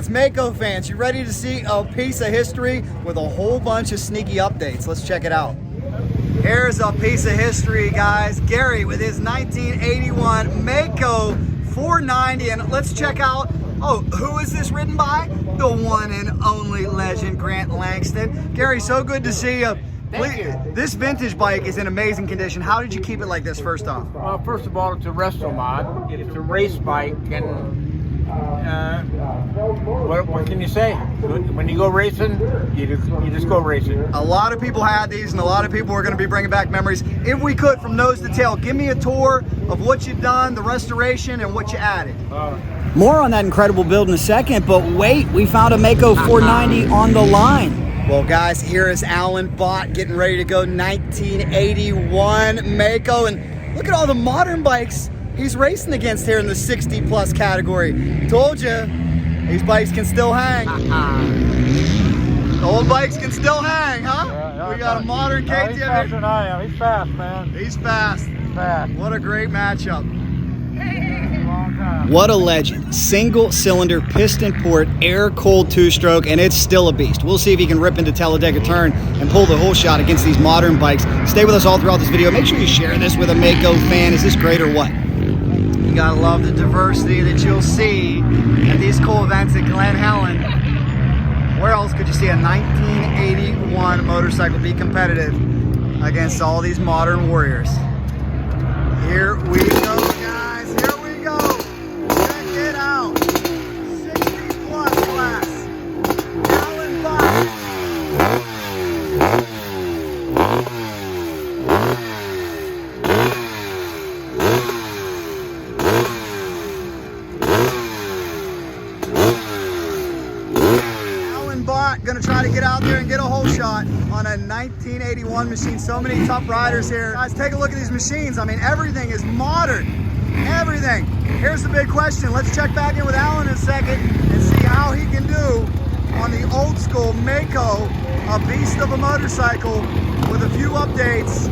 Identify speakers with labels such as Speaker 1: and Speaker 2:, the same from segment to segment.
Speaker 1: fans, maico fans, you ready to see a piece of history with a whole bunch of sneaky updates? Let's check it out. Here's a piece of history, guys. Gary with his 1981 maico 490, and let's check out, oh, who is this ridden by? The one and only legend, Grant Langston. Gary, so good to see you.
Speaker 2: Thank you.
Speaker 1: This vintage bike is in amazing condition. How did you keep it like this, first off?
Speaker 2: Well, first of all, it's a resto mod. It's a race bike, and what can you say? When you go racing, you just go racing.
Speaker 1: A lot of people had these, and a lot of people are going to be bringing back memories. If we could, from nose to tail, give me a tour of what you've done, the restoration, and what you added.
Speaker 3: More on that incredible build in a second, but wait, we found a maico 490 on the line.
Speaker 1: Well, guys, here is Alan Bott getting ready to go 1981 maico, and look at all the modern bikes he's racing against here in the 60+ category. Told you, these bikes can still hang. The old bikes can still hang, huh?
Speaker 4: Yeah,
Speaker 1: we got a modern KTM.
Speaker 4: He's faster than I am. He's fast, man.
Speaker 1: He's fast.
Speaker 4: He's fast.
Speaker 1: What a great matchup.
Speaker 3: What a legend. Single cylinder, piston port, air cooled two-stroke, and it's still a beast. We'll see if he can rip into Talladega turn and pull the whole shot against these modern bikes. Stay with us all throughout this video. Make sure you share this with a maico fan. Is this great or what?
Speaker 1: You gotta love the diversity that you'll see at these cool events at Glen Helen. Where else could you see a 1981 motorcycle be competitive against all these modern warriors? Here we go, guys. Here we go. Check it out. 60+ class. Alan Bott. Gonna try to get out there and get a whole shot on a 1981 machine. So many tough riders here. Guys, take a look at these machines. I mean, everything is modern. Everything. Here's the big question. Let's check back in with Alan in a second and see how he can do on the old school maico, a beast of a motorcycle with a few updates,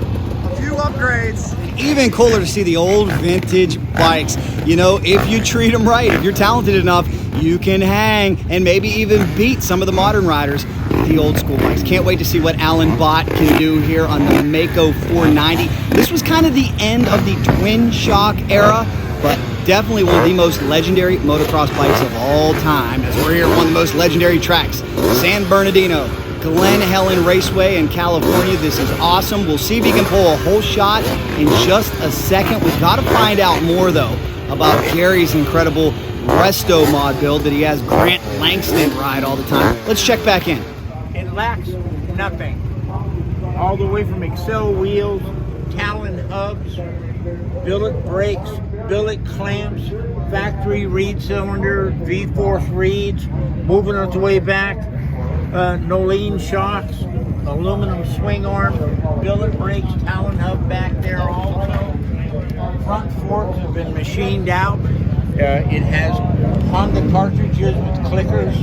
Speaker 1: a few upgrades.
Speaker 3: Even cooler to see the old vintage bikes. You know, if you treat them right, if you're talented enough, you can hang and maybe even beat some of the modern riders with the old school bikes. Can't wait to see what Alan Bott can do here on the maico 490. This was kind of the end of the twin shock era, but definitely one of the most legendary motocross bikes of all time, as we're here at one of the most legendary tracks, San Bernardino, Glen Helen Raceway in California. This is awesome. We'll see if he can pull a whole shot in just a second. We've got to find out more, though, about Gary's incredible resto mod build that he has Grant Langston ride all the time. Let's check back in.
Speaker 2: It lacks nothing. All the way from Excel wheels, Talon hubs, billet brakes, billet clamps, factory reed cylinder, V-force reeds, moving its way back, Nolene shocks, aluminum swing arm, billet brakes, Talon hub back there also. Front forks have been machined out. It has Honda cartridges with clickers.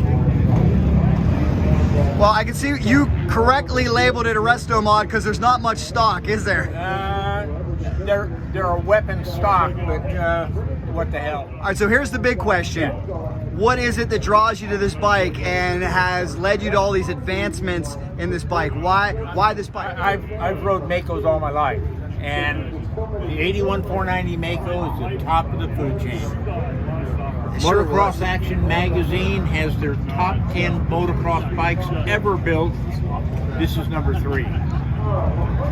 Speaker 1: Well, I can see you correctly labeled it a resto mod because there's not much stock, is there?
Speaker 2: There are weapons stock, but what the hell?
Speaker 1: All right, so here's the big question.
Speaker 2: Yeah.
Speaker 1: What is it that draws you to this bike and has led you to all these advancements in this bike? Why this bike?
Speaker 2: I've rode maicos all my life, and the 81 490 maico is the top of the food chain.
Speaker 1: Sure
Speaker 2: Motocross
Speaker 1: was.
Speaker 2: Action magazine has their top 10 motocross bikes ever built. This is number 3.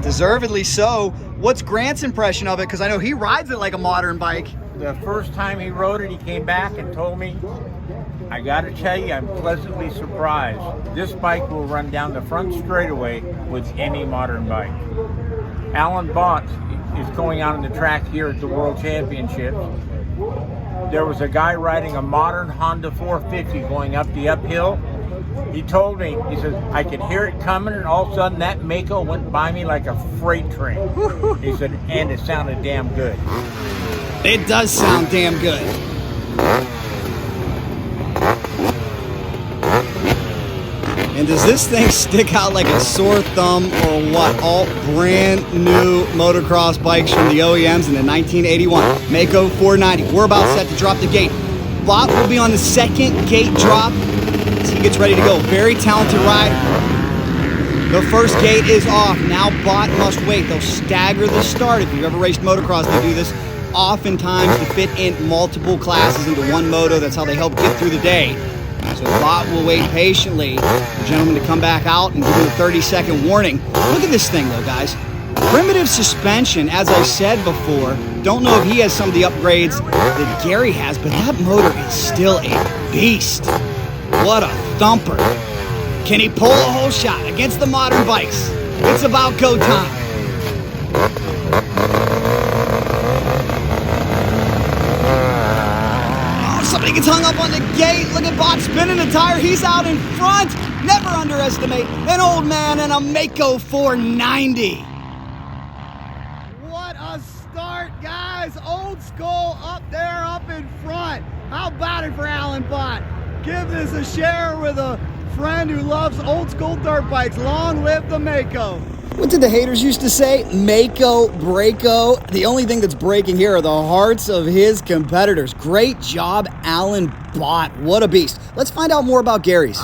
Speaker 1: Deservedly so. What's Grant's impression of it? Because I know he rides it like a modern bike.
Speaker 2: The first time he rode it, he came back and told me, I gotta tell you, I'm pleasantly surprised. This bike will run down the front straightaway with any modern bike. Alan Bott is going out on the track here at the World Championships. There was a guy riding a modern Honda 450 going up the uphill. He told me, he says, I could hear it coming, and all of a sudden that maico went by me like a freight train. He said, and it sounded damn good.
Speaker 3: It does sound damn good. And does this thing stick out like a sore thumb or what? All brand new motocross bikes from the OEMs in the 1981 maico 490. We're about set to drop the gate. Bot will be on the second gate drop as he gets ready to go. Very talented rider. The first gate is off. Now Bot must wait. They'll stagger the start. If you've ever raced motocross, they do this oftentimes to fit in multiple classes into one moto. That's how they help get through the day. So Bot will wait patiently for the gentleman to come back out and give him a 30-second warning. Look at this thing though, guys. Primitive suspension, as I said before. Don't know if he has some of the upgrades that Gary has, but that motor is still a beast. What a thumper. Can he pull a whole shot against the modern bikes? It's about go time. Oh, somebody gets hung up on the gate. Look at Bot spinning the tire. He's out in front. Never underestimate an old man and a Maico 490. What a start, guys. Old School up there, up in front. How about it for Alan Bot? Give this a share with a friend who loves old school dirt bikes. Long live the Maico. What did the haters used to say? Maico, Breako. The only thing that's breaking here are the hearts of his competitors. Great job, Alan Bot. What a beast. Let's find out more about Gary's.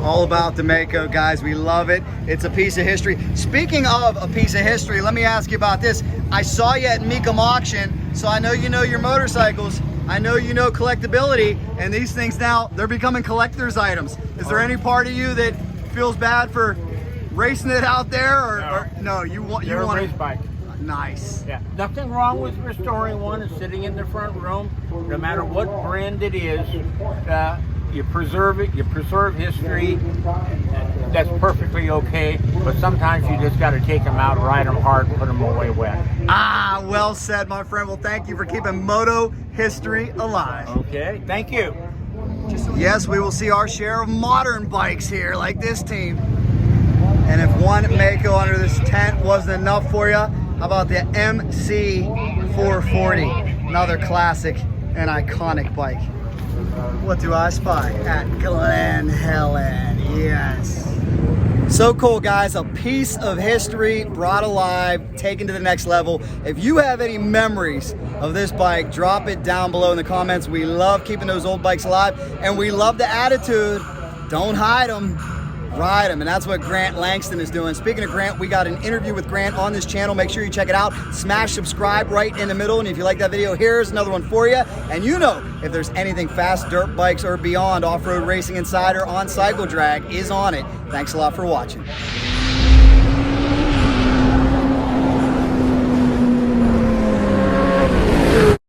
Speaker 3: All about the Maico, guys. We love it. It's a piece of history. Speaking of a piece of history, let me ask you about this. I saw you at Mecum Auction, so I know you know your motorcycles. I know you know collectability, and these things now, they're becoming collector's items. Is there any part of you that feels bad for racing it out there, or no? You want
Speaker 2: a race bike.
Speaker 3: Nice.
Speaker 2: Yeah, nothing wrong with restoring one and sitting in the front room. No matter what brand it is, you preserve it. You preserve history. That's perfectly okay. But sometimes you just got to take them out, ride them hard, and put them away wet.
Speaker 3: Ah, well said, my friend. Well, thank you for keeping moto history alive.
Speaker 2: Okay, thank you.
Speaker 3: Yes, we will see our share of modern bikes here, like this team. And if one Maico under this tent wasn't enough for you, how about the MC 440? Another classic and iconic bike. What do I spy at Glen Helen? Yes. So cool, guys. A piece of history brought alive, taken to the next level. If you have any memories of this bike, drop it down below in the comments. We love keeping those old bikes alive, and we love the attitude. Don't hide them. Ride them, and that's what Grant Langston is doing. Speaking of Grant, we got an interview with Grant on this channel. Make sure you check it out. Smash subscribe right in the middle, and if you like that video, here's another one for you. And you know, if there's anything fast dirt bikes or beyond, Off-Road Racing Insider on Cycle Drag is on it. Thanks a lot for watching.